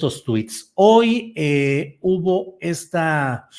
estos tweets. Hoy hubo esta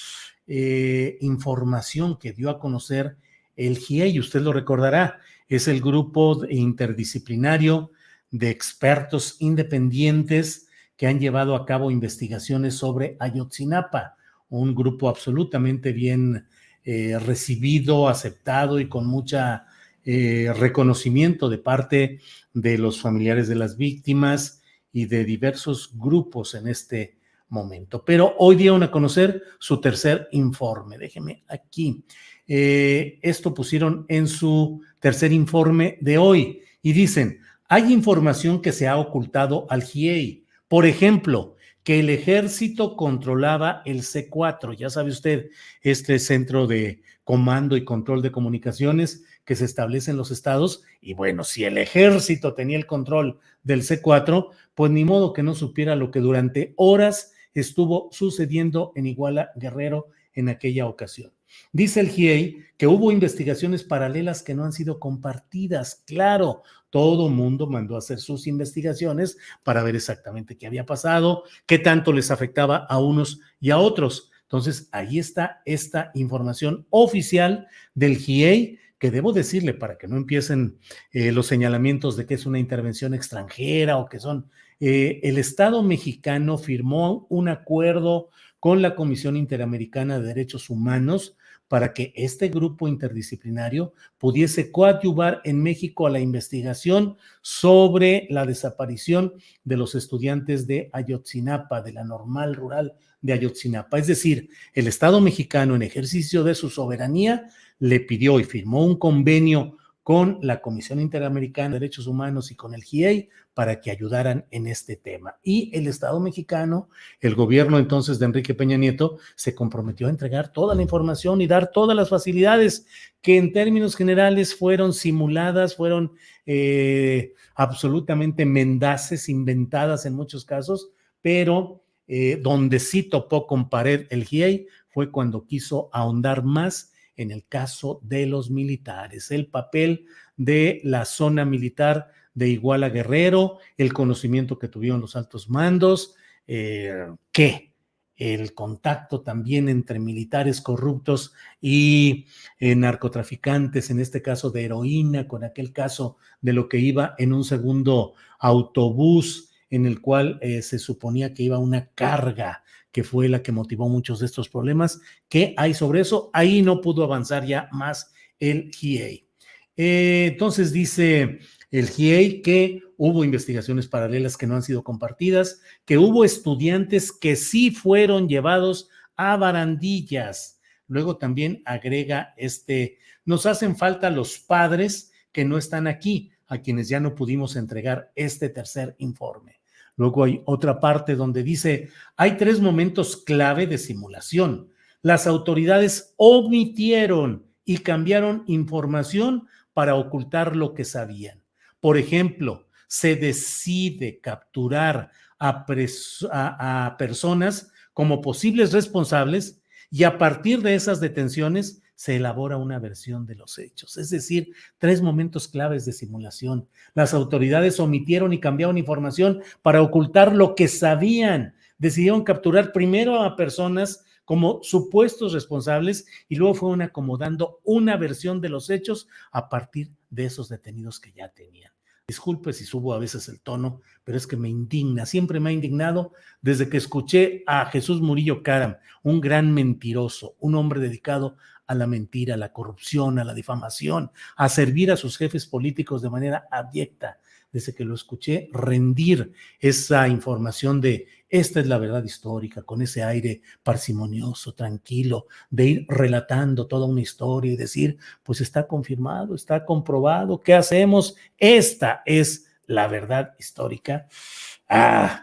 información que dio a conocer el GIEI, usted lo recordará, es el grupo interdisciplinario de expertos independientes que han llevado a cabo investigaciones sobre Ayotzinapa, un grupo absolutamente bien recibido, aceptado y con mucha reconocimiento de parte de los familiares de las víctimas y de diversos grupos en este momento. Pero hoy dieron a conocer su tercer informe. Déjeme aquí. Esto pusieron en su tercer informe de hoy y dicen, hay información que se ha ocultado al GIEI. Por ejemplo, que el ejército controlaba el C4, ya sabe usted, este centro de comando y control de comunicaciones que se establece en los estados, y bueno, si el ejército tenía el control del C4, pues ni modo que no supiera lo que durante horas estuvo sucediendo en Iguala Guerrero en aquella ocasión. Dice el GIEI que hubo investigaciones paralelas que no han sido compartidas. Claro, todo mundo mandó a hacer sus investigaciones para ver exactamente qué había pasado, qué tanto les afectaba a unos y a otros. Entonces, ahí está esta información oficial del GIEI, que debo decirle para que no empiecen los señalamientos de que es una intervención extranjera o que son... el Estado mexicano firmó un acuerdo con la Comisión Interamericana de Derechos Humanos para que este grupo interdisciplinario pudiese coadyuvar en México a la investigación sobre la desaparición de los estudiantes de Ayotzinapa, de la Normal Rural de Ayotzinapa. Es decir, el Estado mexicano, en ejercicio de su soberanía, le pidió y firmó un convenio con la Comisión Interamericana de Derechos Humanos y con el GIEI para que ayudaran en este tema. Y el Estado mexicano, el gobierno entonces de Enrique Peña Nieto, se comprometió a entregar toda la información y dar todas las facilidades que en términos generales fueron simuladas, fueron absolutamente mendaces, inventadas en muchos casos, pero donde sí topó con pared el GIEI fue cuando quiso ahondar más en el caso de los militares, el papel de la zona militar de Iguala Guerrero, el conocimiento que tuvieron los altos mandos, que el contacto también entre militares corruptos y narcotraficantes, en este caso de heroína, con aquel caso de lo que iba en un segundo autobús en el cual se suponía que iba una carga que fue la que motivó muchos de estos problemas. ¿Qué hay sobre eso? Ahí no pudo avanzar ya más el GIEI. Entonces dice el GIEI que hubo investigaciones paralelas que no han sido compartidas, que hubo estudiantes que sí fueron llevados a barandillas. Luego también agrega nos hacen falta los padres que no están aquí, a quienes ya no pudimos entregar este tercer informe. Luego hay otra parte donde dice, hay 3 momentos clave de simulación. Las autoridades omitieron y cambiaron información para ocultar lo que sabían. Por ejemplo, se decide capturar a personas como posibles responsables y a partir de esas detenciones se elabora una versión de los hechos. Es decir, 3 momentos claves de simulación. Las autoridades omitieron y cambiaron información para ocultar lo que sabían. Decidieron capturar primero a personas como supuestos responsables y luego fueron acomodando una versión de los hechos a partir de esos detenidos que ya tenían. Disculpe si subo a veces el tono, pero es que me indigna, siempre me ha indignado desde que escuché a Jesús Murillo Caram, un gran mentiroso, un hombre dedicado a la mentira, a la corrupción, a la difamación, a servir a sus jefes políticos de manera abyecta. Desde que lo escuché rendir esa información de esta es la verdad histórica, con ese aire parsimonioso, tranquilo, de ir relatando toda una historia y decir, pues está confirmado, está comprobado, ¿qué hacemos? Esta es la verdad histórica.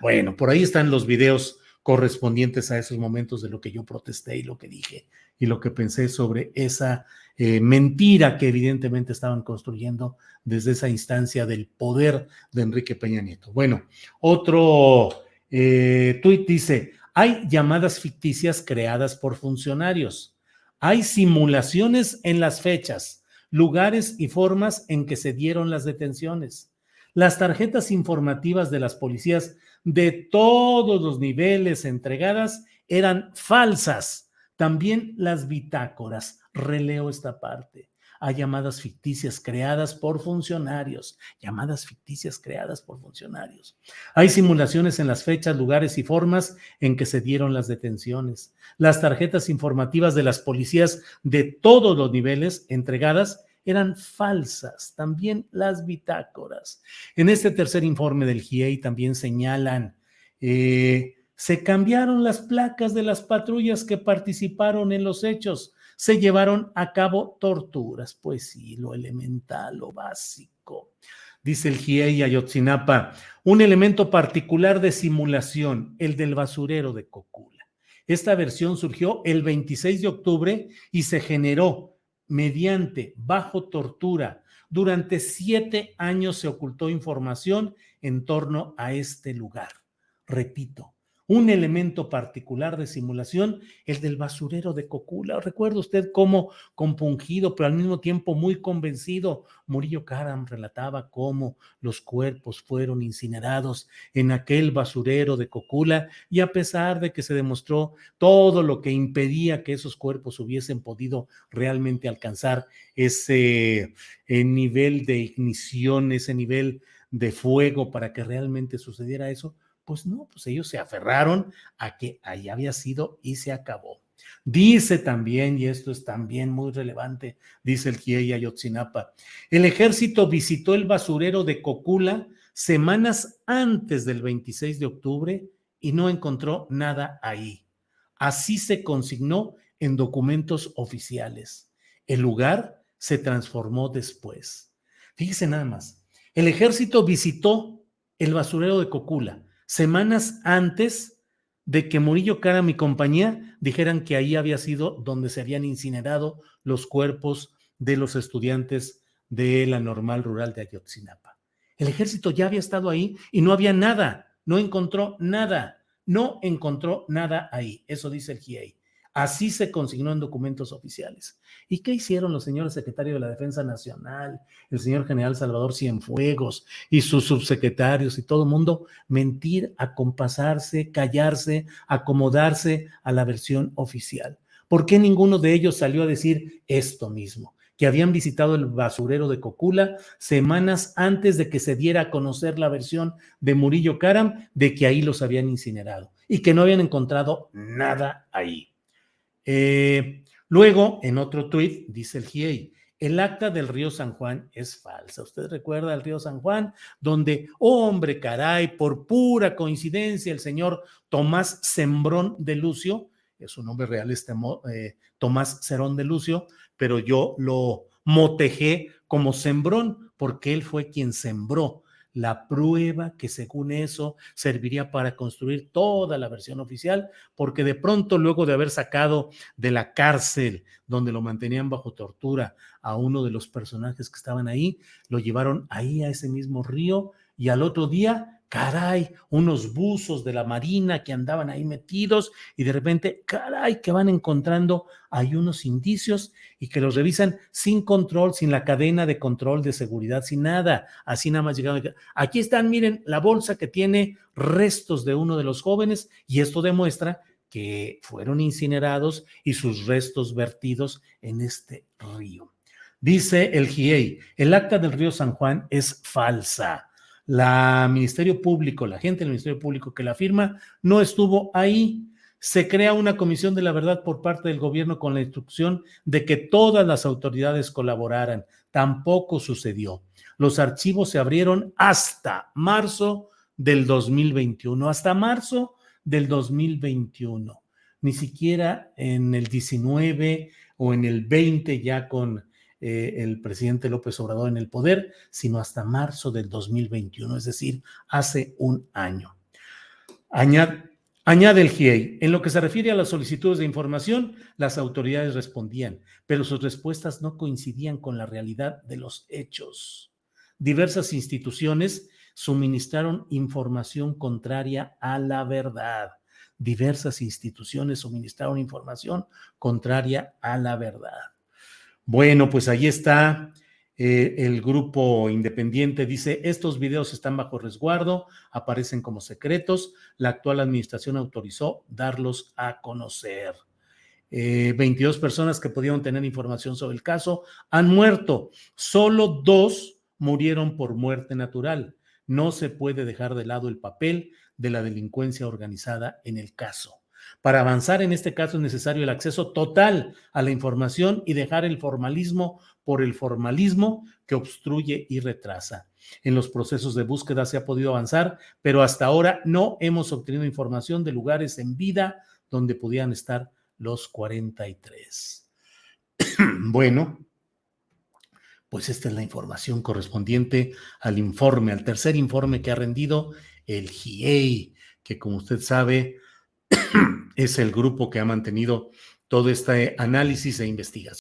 Bueno, por ahí están los videos correspondientes a esos momentos de lo que yo protesté y lo que dije y lo que pensé sobre esa mentira que evidentemente estaban construyendo desde esa instancia del poder de Enrique Peña Nieto. Bueno, otro tuit dice, hay llamadas ficticias creadas por funcionarios, hay simulaciones en las fechas, lugares y formas en que se dieron las detenciones. Las tarjetas informativas de las policías de todos los niveles entregadas eran falsas. También las bitácoras. Releo esta parte. Hay llamadas ficticias creadas por funcionarios. Llamadas ficticias creadas por funcionarios. Hay simulaciones en las fechas, lugares y formas en que se dieron las detenciones. Las tarjetas informativas de las policías de todos los niveles entregadas eran falsas. También las bitácoras. En este tercer informe del GIEI también señalan se cambiaron las placas de las patrullas que participaron en los hechos. Se llevaron a cabo torturas. Pues sí, lo elemental, lo básico. Dice el GIEI Ayotzinapa, un elemento particular de simulación, el del basurero de Cocula. Esta versión surgió el 26 de octubre y se generó mediante, bajo tortura. Durante 7 años se ocultó información en torno a este lugar. Repito, un elemento particular de simulación, el del basurero de Cocula. ¿Recuerda usted cómo, compungido, pero al mismo tiempo muy convencido, Murillo Karam relataba cómo los cuerpos fueron incinerados en aquel basurero de Cocula, y a pesar de que se demostró todo lo que impedía que esos cuerpos hubiesen podido realmente alcanzar ese nivel de ignición, ese nivel de fuego para que realmente sucediera eso? Pues no, pues ellos se aferraron a que ahí había sido y se acabó. Dice también, y esto es también muy relevante, dice el GIEI Ayotzinapa, el ejército visitó el basurero de Cocula semanas antes del 26 de octubre y no encontró nada ahí. Así se consignó en documentos oficiales. El lugar se transformó después. Fíjese nada más, el ejército visitó el basurero de Cocula semanas antes de que Murillo Karam y compañía dijeran que ahí había sido donde se habían incinerado los cuerpos de los estudiantes de la Normal Rural de Ayotzinapa. El ejército ya había estado ahí y no había nada, no encontró nada, no encontró nada ahí. Eso dice el GIEI. Así se consignó en documentos oficiales. ¿Y qué hicieron los señores secretarios de la Defensa Nacional, el señor general Salvador Cienfuegos y sus subsecretarios y todo el mundo? Mentir, acompasarse, callarse, acomodarse a la versión oficial. ¿Por qué ninguno de ellos salió a decir esto mismo? Que habían visitado el basurero de Cocula semanas antes de que se diera a conocer la versión de Murillo Karam de que ahí los habían incinerado y que no habían encontrado nada ahí. Luego, en otro tuit, dice el GIEI, el acta del río San Juan es falsa. ¿Usted recuerda el río San Juan? Donde, hombre, caray, por pura coincidencia, el señor Tomás Sembrón de Lucio, su nombre real es Tomás Cerón de Lucio, pero yo lo motejé como Sembrón, porque él fue quien sembró la prueba que según eso serviría para construir toda la versión oficial, porque de pronto luego de haber sacado de la cárcel donde lo mantenían bajo tortura a uno de los personajes que estaban ahí, lo llevaron ahí a ese mismo río y al otro día, caray, unos buzos de la Marina que andaban ahí metidos y de repente, caray, que van encontrando hay unos indicios y que los revisan sin control, sin la cadena de control de seguridad, sin nada, así nada más llegaron. Aquí están, miren, la bolsa que tiene restos de uno de los jóvenes y esto demuestra que fueron incinerados y sus restos vertidos en este río. Dice el GIEI, el acta del río San Juan es falsa. La Ministerio Público, la gente del Ministerio Público que la firma, no estuvo ahí. Se crea una comisión de la verdad por parte del gobierno con la instrucción de que todas las autoridades colaboraran. Tampoco sucedió. Los archivos se abrieron hasta marzo del 2021, hasta marzo del 2021. Ni siquiera en el 19 o en el 20 ya con el presidente López Obrador en el poder, sino hasta marzo del 2021, es decir, hace un año. Añade el GIEI, en lo que se refiere a las solicitudes de información, las autoridades respondían, pero sus respuestas no coincidían con la realidad de los hechos. Diversas instituciones suministraron información contraria a la verdad. Diversas instituciones suministraron información contraria a la verdad. Bueno, pues ahí está El grupo independiente dice, estos videos están bajo resguardo, aparecen como secretos, la actual administración autorizó darlos a conocer. 22 personas que pudieron tener información sobre el caso han muerto. Solo 2 murieron por muerte natural. No se puede dejar de lado el papel de la delincuencia organizada en el caso. Para avanzar en este caso es necesario el acceso total a la información y dejar el formalismo por el formalismo que obstruye y retrasa. En los procesos de búsqueda se ha podido avanzar, pero hasta ahora no hemos obtenido información de lugares en vida donde pudieran estar los 43. Bueno, pues esta es la información correspondiente al informe, al tercer informe que ha rendido el GIEI, que como usted sabe es el grupo que ha mantenido todo este análisis e investigación.